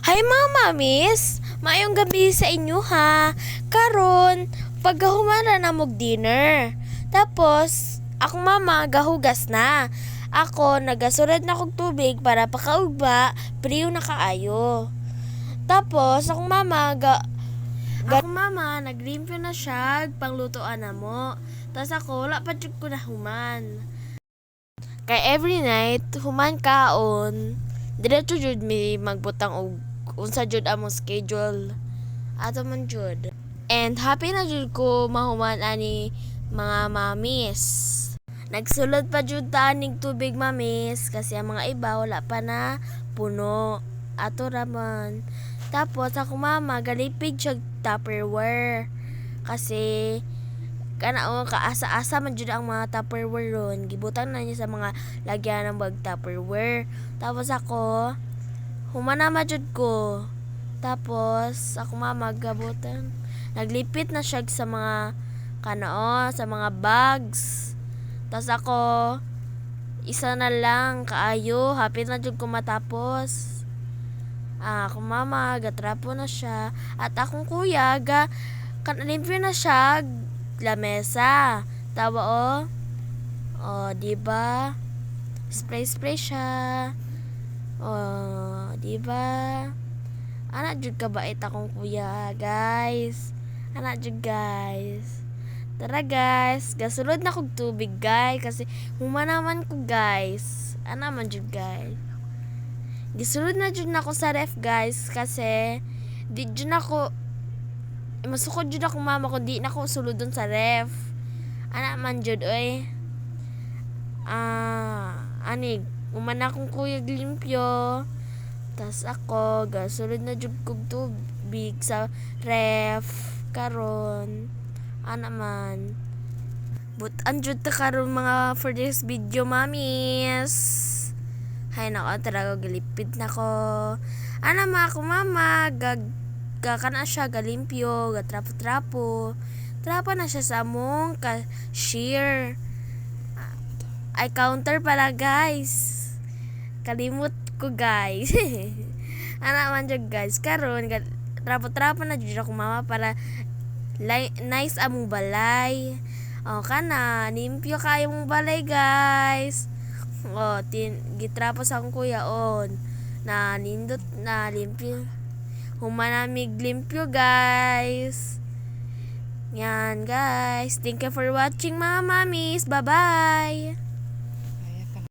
Hi mga mamis! Maayong gabi sa inyo ha! Karon, paghahumara na mog dinner. Tapos, akong mama gahugas na. Ako, nagasurad na kog tubig para pakaugba, priyo na kaayo. Tapos, akong mama, naglimpyo na siya, panglutoan na mo. Tapos ako, wala pa jud ko na human. Kay every night, human kaon, diretso jud mi magbutang og unsa jud among schedule ato man jud. And happy na jud ko mahuman ani mga mamis. Nagsulod pa jud ta ning tubig mamis kasi ang mga iba wala pa na puno. Ato raman. Tapos ako mama galipig siya Tupperware. Kasi kana kaasa-asa man jud ang mga Tupperware ron. Gibutan na niya sa mga lagyan ng bag Tupperware. Tapos ako humana jud ko. Tapos ako mama gabutan. Naglipit na siya sa mga sa mga bags. Tapos ako isa na lang kaayo, hapit na jud ko matapos. Ako mama gatrapo na siya at akong kuya kanalimpyo na siya lamesa. Tawa di ba? Spray siya. Di ba? Anak jud ka bait akong kuya, guys. Anak jud guys. Tara guys, gasulod na kog tubig guys kasi humanaman ko guys. Ana man jud guys. Gisulod na jud nako sa ref guys kasi di jud nako masukod jud ako mama ko di nako sulodon sa ref. Ana man jud oy. Anig uman akong kuya limpyo. Tas ako gasulod na jud kog tubig sa ref karon. Ana man. Butan jud ta karon mga for this video mamis. Hay nako talaga gilipid na ko. Ana ako mama kana siya galimpyo, gatrapo-trapo. Trapo na siya sa among cashier. Ay counter pala guys. Kalimot ko guys. Ana man jud guys karon trapo-trapo na jud ako mama para nice among balay. Kana limpyo kayo mong balay guys. Gitrapo sa akong kuya na nindot na limpyo. Humanamig limpyo guys. Yan guys. Thank you for watching mga mamis. Bye bye.